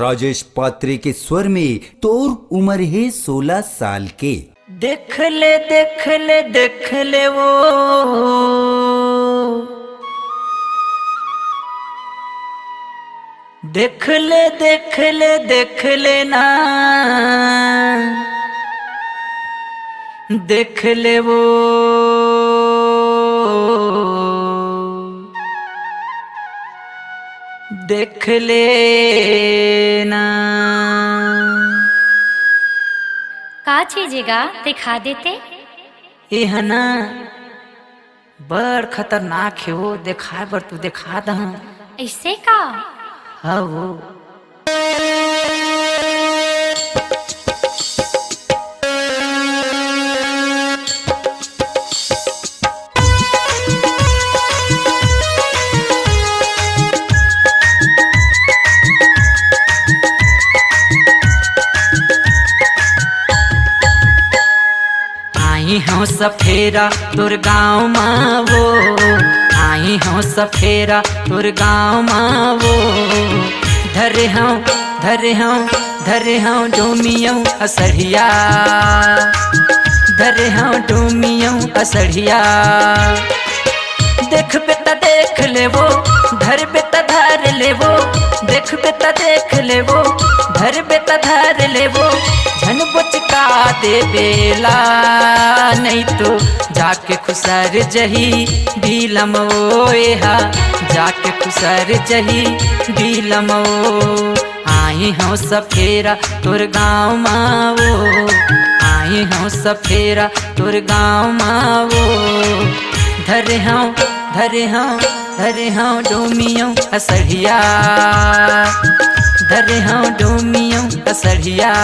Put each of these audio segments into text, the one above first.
राजेश पात्रे के स्वर में तोर उम्र है 16 साल के। देख ले देख ले देख ले वो देख ले देख ले देख ले ना देख ले वो देख ले ना। का चीजेगा दिखा देते? ये है ना बड़ खतरनाक है वो, देखा बर तू दिखा दा। ऐसे का? हाँ वो आई हूँ सफेरा तोर गाँव माँ वो, आई हूँ सफेरा तोर गाँव माँ वो। धरे हूँ डोमियों असढ़िया, धरे हूँ डोमियों असढ़िया। देख बेटा देख ले वो, धर बेटा धर ले वो, देख बेटा देख ले वो, धर बेटा धर ले वो। झन बुचका दे बेला नहीं तो जाके खुसर जही बीलमो हा, जाके खुसर जही बीलमो। आई हूँ सफेरा तोर गाँव मावो, आई हूँ सफेरा तोर गाँव मावो। धरे हूँ डोमियों असढ़िया, धरे हूँ डोमियों असढ़िया।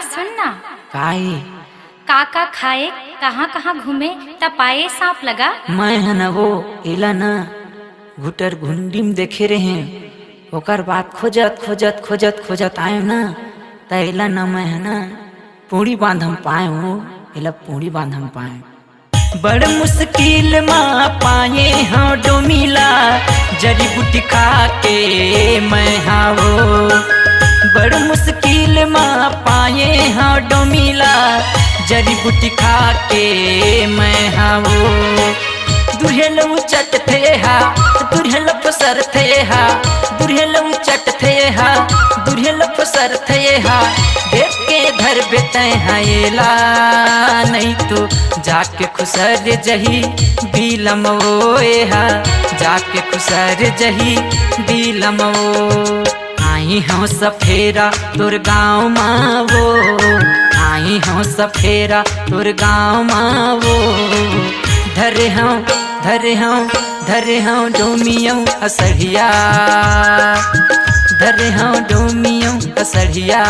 सुनना काई काका खाए कहाँ कहाँ घूमे तपाए सांप लगा। मैं है ना वो इला ना घुटर घुंडी में देखे रहे, ओकर बाद खोजत खोजत खोजत खोजत आए ना तैला ना मैं है ना पूड़ी बांध हम पाए हो, इला पूड़ी बांध हम पाए। बड़ मुश्किल माँ पाए हाँ डोमिला, जड़ी बूटी खा के मैं हाँ वो। बड़ मुश्किल माँ पाए हाँ डोमिला, जड़ी बूटी खा के मैं हाँ वो। दुरहेल चट थे हा, दुरहेल पसर थे हा, दुरहेल चट थे हा, दुरहेल पसर थे हा। देख के धर बेटे हायला नहीं तो जाके खुसर जही बीलमो हा, जाके खुसर जही बीलमो। आई हूँ सफेरा तोर गाँव मावो, आई हूँ सफेरा तोर गाँव मावो। धरे हूँ डोमियों असढ़िया, धरे हूँ डोमियों असढ़िया।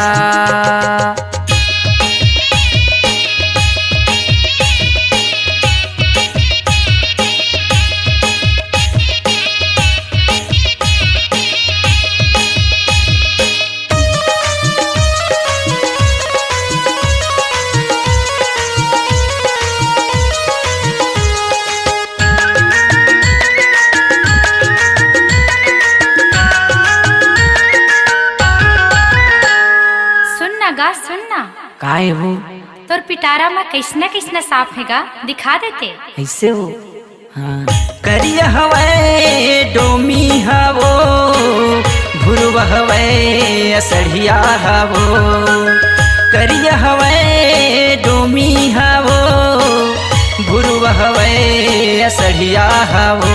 सुनना काहे हो तोर पिटारा में कैसना कैसना सांप हैगा दिखा देते? ऐसे हो हाँ। करिया हवे डोमी हवो, भुरवा हवे असढ़िया हवो। करिया हवे डोमी हवो, भुरवा हवे असढ़िया हवो।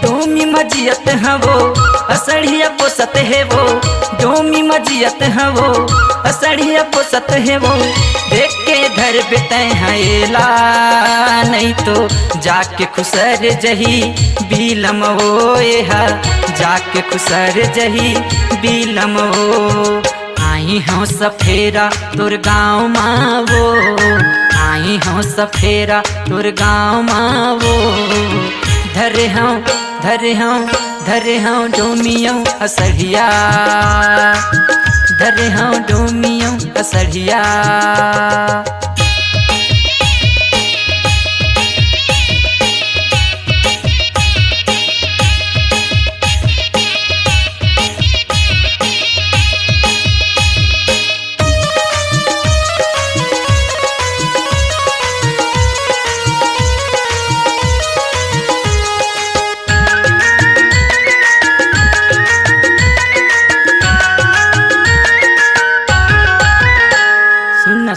डोमी मजियत हवो असढ़िया पोसत है वो, डोमी जियत है वो असड़िया पोसत है वो देख के धर बेते हैला नहीं तो जाके खुसर जही बीलम वो हा जाके खुसर जही बीलम वो आई हूँ सफेरा तुर गाँव मावो आई हूँ सफेरा तुर गाँव मावो धरे हूँ डोमियों असड़िया धरे हूँ डोमियों असड़िया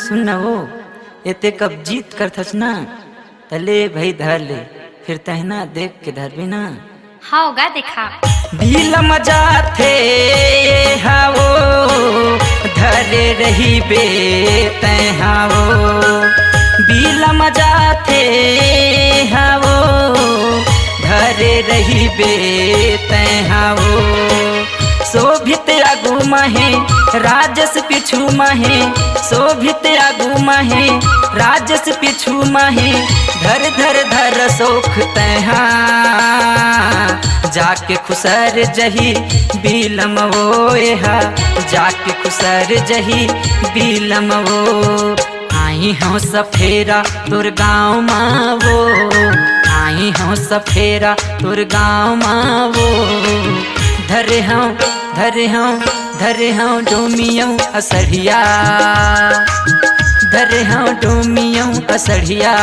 सुनना वो एते कब जीत कर थस ना तले भाई धर ले फिर तहना देख के धर भी ना हाओगा देखा बीलम जाथे हावो धरे रही बे तहावो बीलम जाथे हावो धरे रही बे तहावो शोभित आगू महे राजस पिछू महे शोभित आगू महे राजस पिछू महे धर धर धर सोख तहा जाके खुसर जही बीलम वो हा जाके खुसर जही बीलम वो आई हूँ सफेरा तुर गाँव मावो आई हूँ सफेरा तुर गाँव मावो धरे हूँ डोमियों असड़िया धरे हूँ डोमियों असड़िया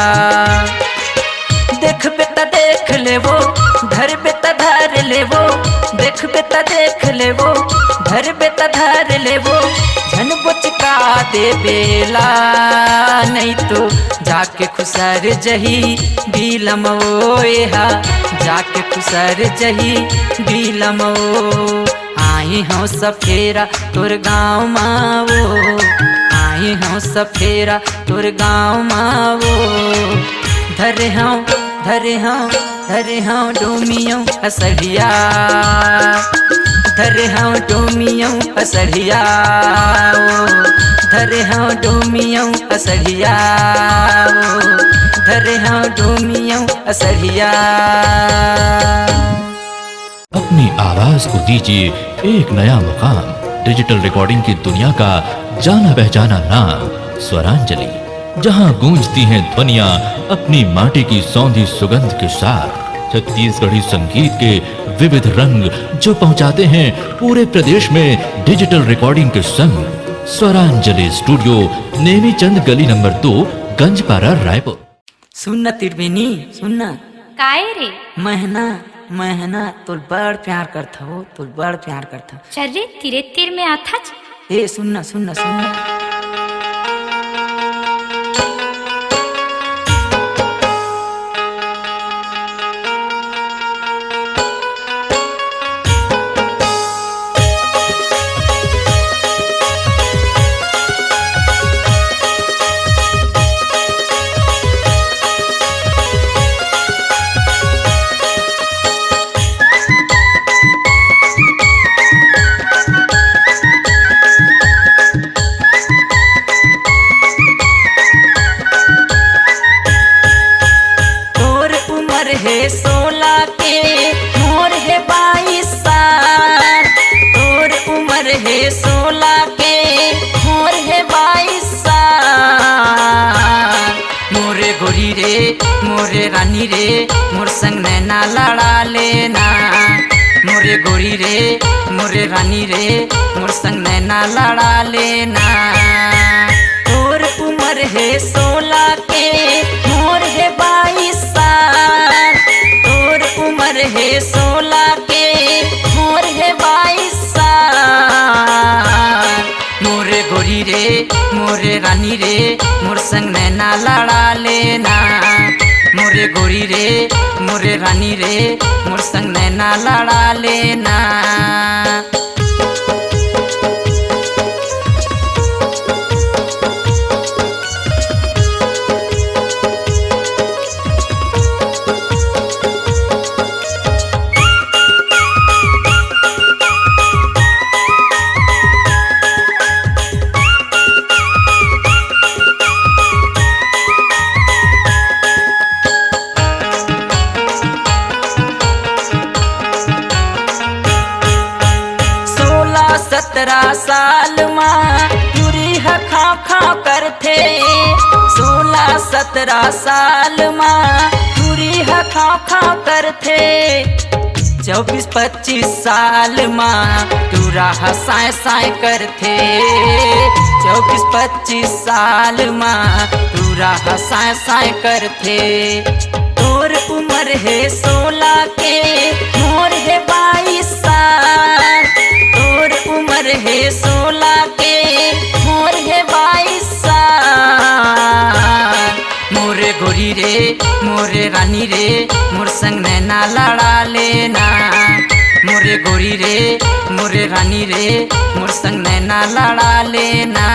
देख बेटा देख ले वो धर बेटा धर ले वो देख बेटा देख ले वो धर बेटा धर ले वो झन बुचका दे बेला नहीं तो जाके खुसर जही बीलम वो हा जाके खुसर जही बीलम वो आई हूँ सफेरा तुर गाँव मावो आई हूँ सफेरा तुर गाँव मावो धरे हूँ डोमियों असड़िया धरे हूँ डोमियों असड़िया धरे हूँ डोमियों असड़िया धरे हूँ डोमियों असड़िया अपनी आवाज को दीजिए एक नया मुकाम डिजिटल रिकॉर्डिंग की दुनिया का जाना पहचाना नाम स्वरांजलि जहां गूंजती हैं ध्वनियां अपनी माटी की सौंधी सुगंध के साथ छत्तीसगढ़ी संगीत के विविध रंग जो पहुंचाते हैं पूरे प्रदेश में डिजिटल रिकॉर्डिंग के संग स्वरांजलि स्टूडियो नेमीचंद गली नंबर 2 गंजपारा रायपुर। सुनना त्रिवेणी सुनना काए रे महना तुल बड़ प्यार करता हो तुल बड़ प्यार करता चल रे तिरे तिर में आता ए सुनना मोरे रानी रे मोर संग नैना लड़ा लेना मोरे गोरी रे मोरे रानी रे मोर संग नैना लड़ा लेना तोर उम्र है 16 के मोर है 22 साल तोर उम्र है 16 के मोर है 22 साल मोरे गोरी रे मोरे रानी रे मोर संग नैना लड़ा लेना मोरे गोरी रे मोरे रानी रे मोर संग नैना लड़ा लेना 17 साल माँ टूरी ह खाव खाव करथे 16-17 साल माँ टूरी ह खाव खाव करथे 24-25 साल माँ टूरा हसाए साए करथे 24-25 साल माँ टूरा हसाए साए करथे तोर उम्र है 16 के मोर है 22 साल तोर उम्र है 16 के मोर है 22 साल मोरे गोरी रे मोरे रानी रे मोर संग नैना लड़ा लेना मोरे गोरी रे मोरे रानी रे मोर संग नैना लड़ा लेना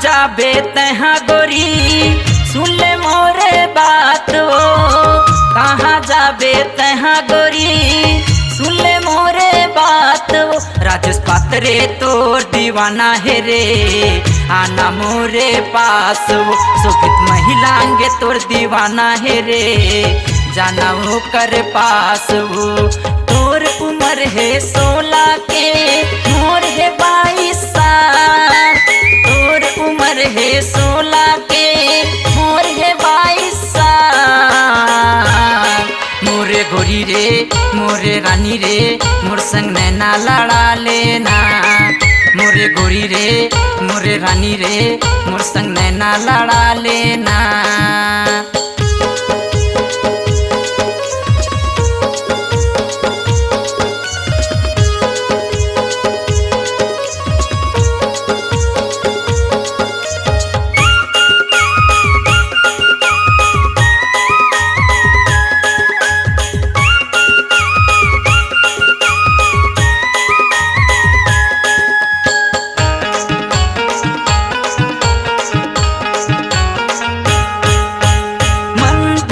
जाबे तहाँ गोरी सुन ले मोरे बात हो कहाँ जाबे तहाँ गोरी सुन ले मोरे बात हो राजेश पात्रे तोर दीवाना है रे आना मोरे पास हो सुखित महिलांगे तोर दीवाना है रे जाना हो कर पास हो तोर उम्र है 16 के मोर है 22 साल तोर उम्र है 16 के मोर है 22 साल मोरे गोरी रे मोरे रानी रे मोर संग नैना लड़ा लेना मोरे गोरी रे मोरे रानी रे मोर संग नैना लड़ा लेना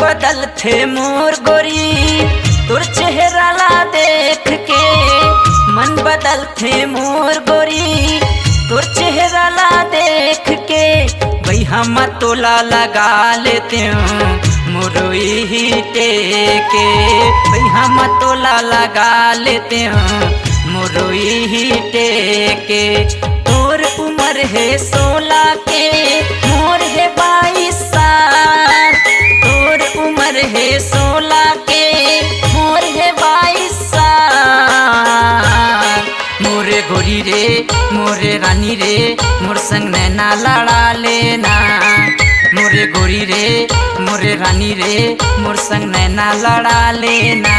बदल थे मोर गोरी तोर चेहरा ला देख के मन बदल थे मोर गोरी तोर चेहरा ला देख के भाई हम तोला लगा लेते हूँ मुरुई ही टेके भाई हम तोला लगा लेते हूँ मुरुई ही टेके तोर उम्र है 16 के मोर है 22 साल तोर उम्र है 16 के मोर है 22 साल मोरे गोरी रे मोरे रानी रे मोर संग नैना लड़ा लेना मोरे गोरी रे मोरे रानी रे मोर संग नैना लड़ा लेना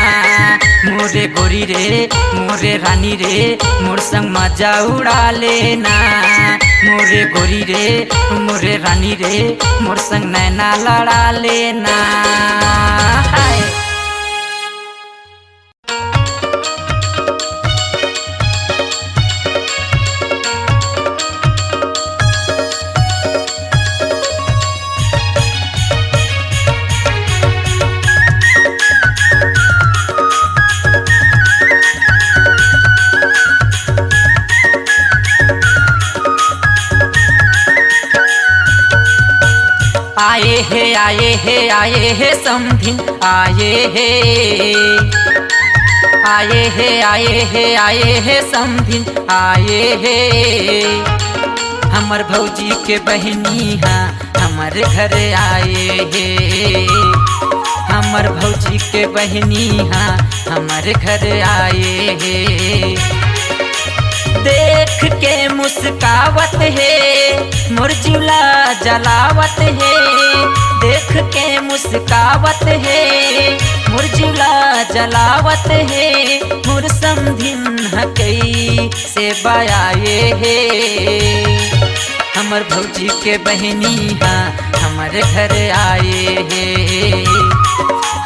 मोरे गोरी रे मोरे रानी रे मोर संग मजा उड़ा लेना मोरे गोरी रे मोरे रानी रे मोर संग नैना लड़ा लेना आए हे समधिन आए हे समधिन आए हे हमर भौजी के बहनी हाँ हमर घर आए हे हमर भौजी के बहनी हाँ हमर घर आए हे देख के मुस्कावत है मुरझुला जलावत है देख के मुस्कावत है मुरझुला जलावत है मुर समधिन हकई से बयाए है हमर भौजी के बहनी हाँ हमर घर आए है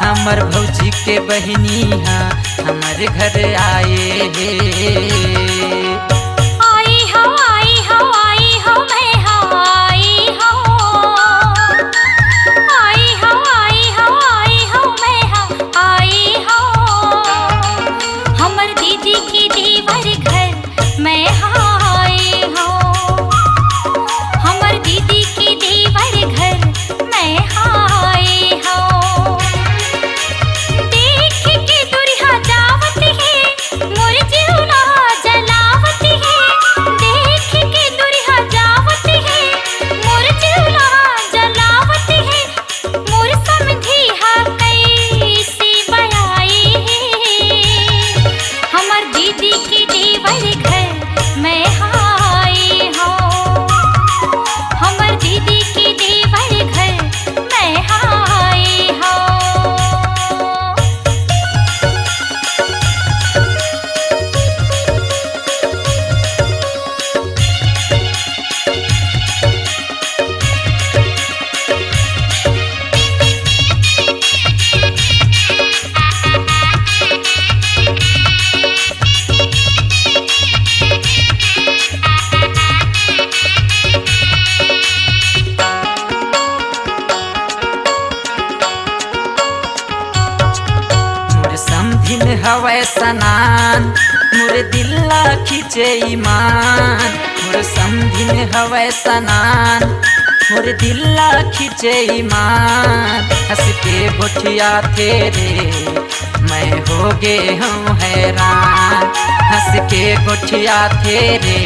हमर भौजी के बहनी हाँ हमर घर आए है हवै सनान मोर दिल्ला खींचे ईमान मोर समधिन हवै सनान मोर दिल्ला खींचे ईमान हंस के गोठिया तेरे मैं हो गे हूँ हैरान हंस के गोठिया तेरे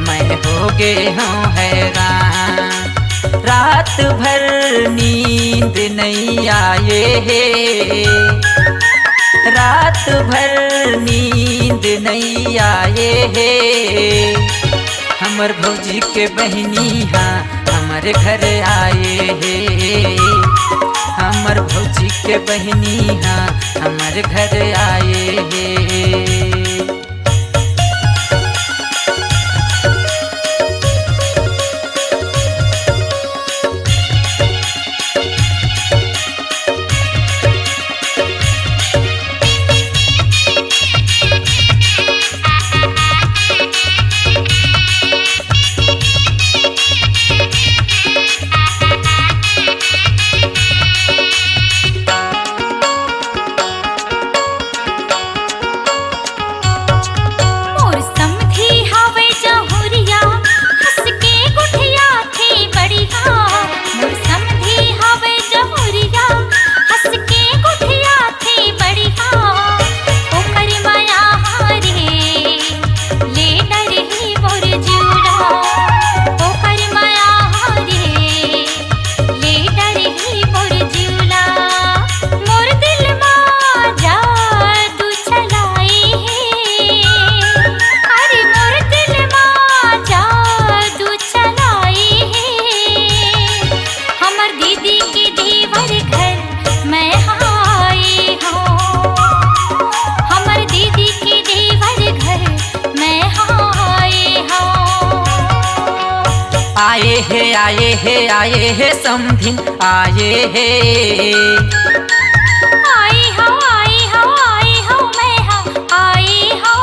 मैं हो गे हूँ हैरान रात भर नींद नहीं आए है रात भर नींद नहीं आए है हमर भौजी के बहनी हाँ हमर घर आए है हमर भौजी के बहनी हाँ हमर घर आए है आए है समधिन आए है आई हो मैं हाँ आई हो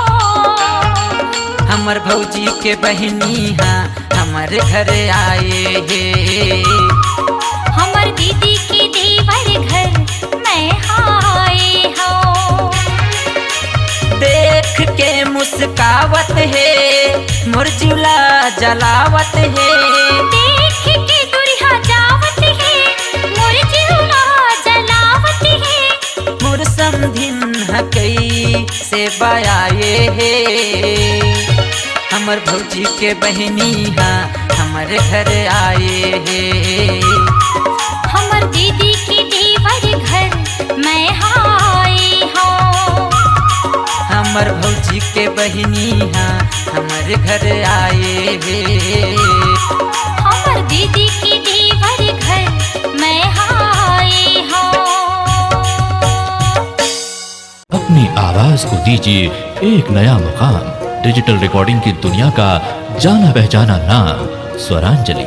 हमर भौजी के बहनी हाँ हमर घर आए है हमर दीदी की देवर घर मैं आई हो देख के मुस्कावत है मुरझुला जलावत है देख के दुरिहा जावत है मुरझुला जलावत है मोर समधिन हकई से बयाए है हमर भौजी के बहनी हाँ हमर घर आए है हमर दीदी की देवर घर मैं आई हो हमर भौजी के बहनी हाँ हमर घर आए है हमर दीदी की देवर घर मैं आई हो अपनी आवाज को दीजिए एक नया मुकाम डिजिटल रिकॉर्डिंग की दुनिया का जाना पहचाना नाम स्वरांजलि,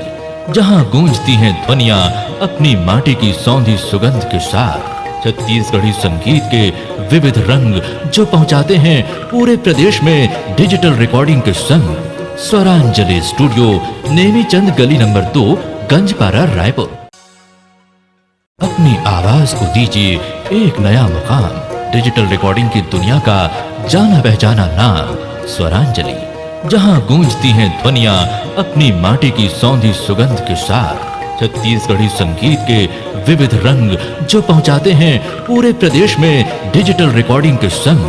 जहां गूंजती हैं ध्वनियां अपनी माटी की सौंधी सुगंध के साथ। छत्तीसगढ़ी संगीत के विविध रंग जो पहुंचाते हैं पूरे प्रदेश में डिजिटल रिकॉर्डिंग के संग। स्वरांजलि स्टूडियो नेमीचंद गली नंबर 2 गंजपारा रायपुर। अपनी आवाज को दीजिए एक नया मुकाम डिजिटल रिकॉर्डिंग की दुनिया का जाना पहचाना नाम स्वरांजलि, जहां गूंजती हैं ध्वनियां अपनी माटी की सौंधी सुगंध के साथ। छत्तीसगढ़ी संगीत के विविध रंग जो पहुंचाते हैं पूरे प्रदेश में डिजिटल रिकॉर्डिंग के संग।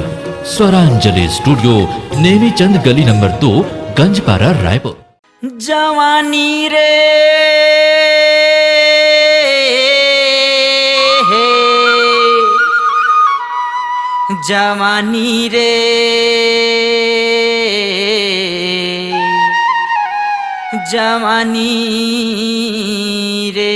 स्वरांजलि स्टूडियो नेमीचंद गली नंबर 2 गंजपारा रायपुर। जवानी रे जवानी रे जवानी रे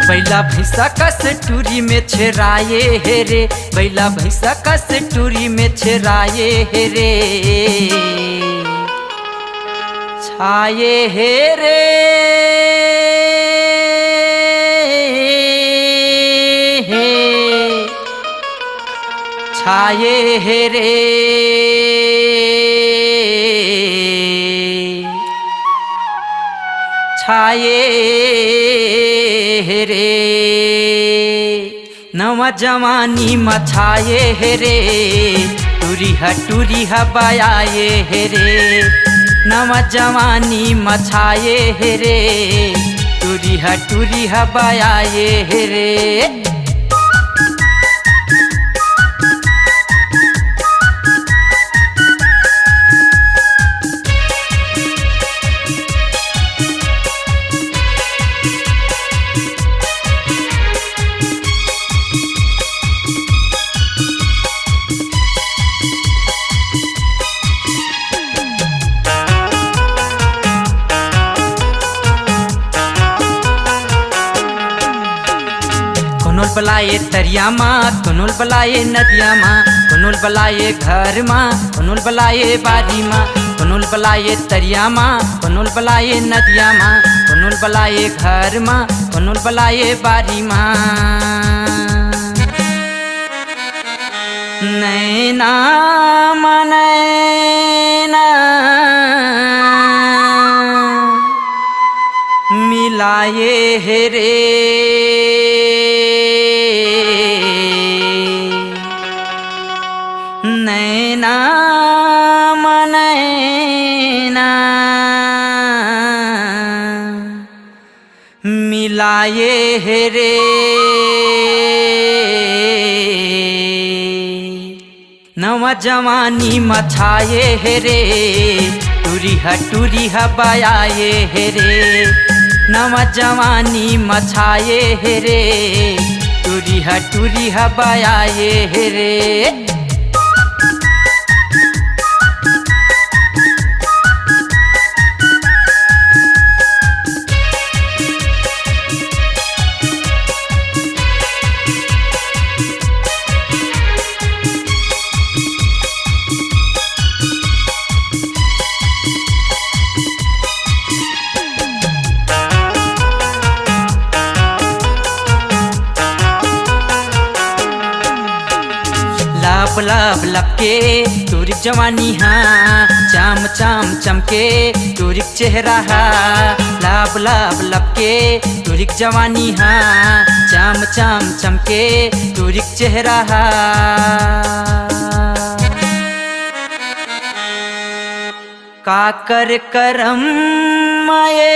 बैला भैंसा का सटूरी में छेराए है रे, बैला भैंसा का सटूरी में छेराए है रे। आए हे रे हे छाए हे रे छाए हे रे नवा जवानी मछाए हे रे टूरी हबाए हे रे नवा जवानी मछाए हे रे टूरी हबाए हे रे कुनुल बलाए तरिया माँ कुनुल बलाए नदिया माँ कुनुल बलाए घर माँ कुनुल बलाए बारी माँ कुनुल बलाए तरिया माँ कुनुल बलाए नदिया माँ कुनुल बलाए घर माँ कुनुल बलाए बारी माँ नैना मनैना मिलाए हे रे नैना मनैना मिलाए हे रे नवा जवानी मछाए हे रे टूरी हबाए हे रे नवा जवानी मछाए हे रे टूरी हबाए हे रे लब लब लपके टूरिक जवानी हाँ चाम चाम चमके टूरिक चेहरा हाँ लब लब लपके टूरिक जवानी हाँ चाम चाम चमके टूरिक चेहरा हाँ काकर करम माये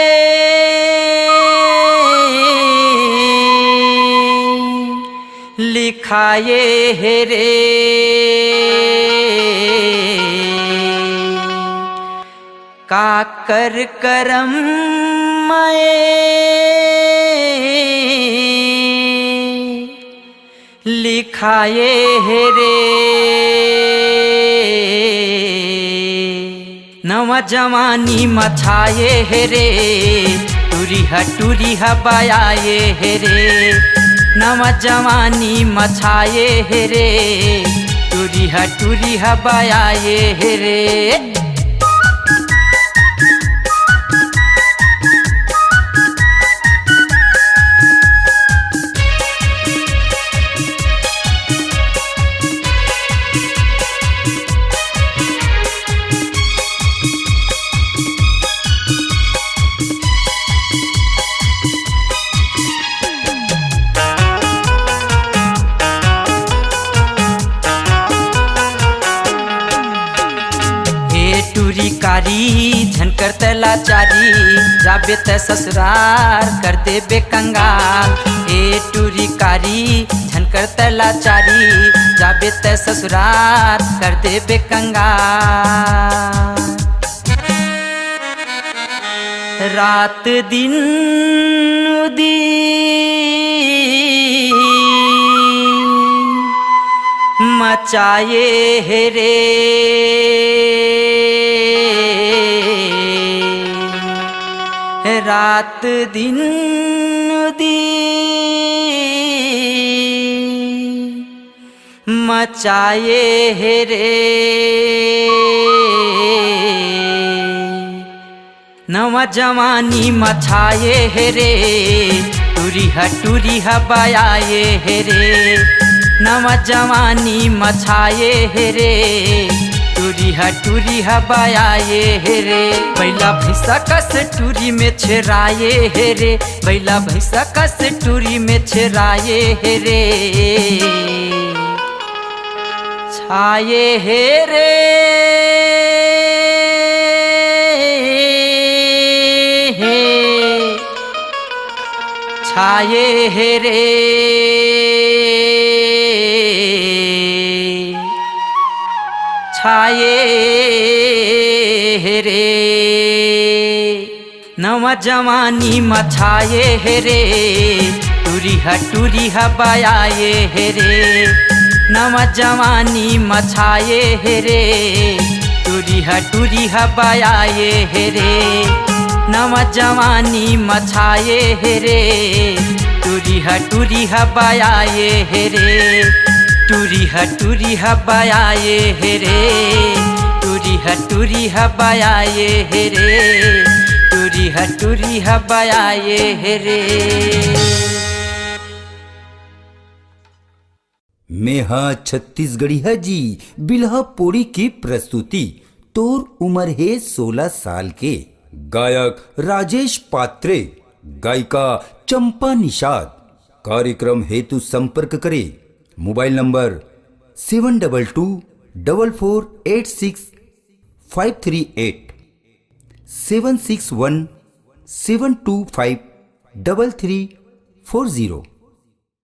लिखाए हे रे काकर करम माये लिखाए हे रे नवा जवानी मछाए हे रे टूरी हबाए हे रे नवा जवानी मछाए हे रे टूरी हबाए हे रे टूरी कारी झनकर तलाचारी जाबे त ससुरार कर देबे कंगाल ए टूरी कारी झनकर तलाचारी जाबे त ससुरार कर देबे कंगाल रात दिन उदी मचाए हे रे रात दिन दी मचाए हे रे नवा जवानी मछाए हे रे टूरी हा बयाए हे रे नवा जवानी मछाए हे रे टूरी हा बयाए हे रे बैला भैंसा कस टूरी में छेराए हे रे बैला भैंसा कस टूरी में छेराए हे रे छाए हे रे छाए हे रे छाए हे रे नवा जवानी मछाए हे रे टूरी हा बयाए हे रे नवा जवानी मछाए हे रे टूरी हा बयाए हे रे नवा जवानी मछाए हे रे टूरी हा बयाए हे रे टूरी हा बयाए हे रे टूरी हा बयाए हे रे टूरी हा बयाए हे रे। मैं हाँ छत्तीसगढ़ी जी बिल्हा पोड़ी की प्रस्तुति तोर उम्र है 16 साल के गायक राजेश पात्रे गायिका चंपा निषाद। कार्यक्रम हेतु संपर्क करें मोबाइल नंबर 7244865538 761 725 3340।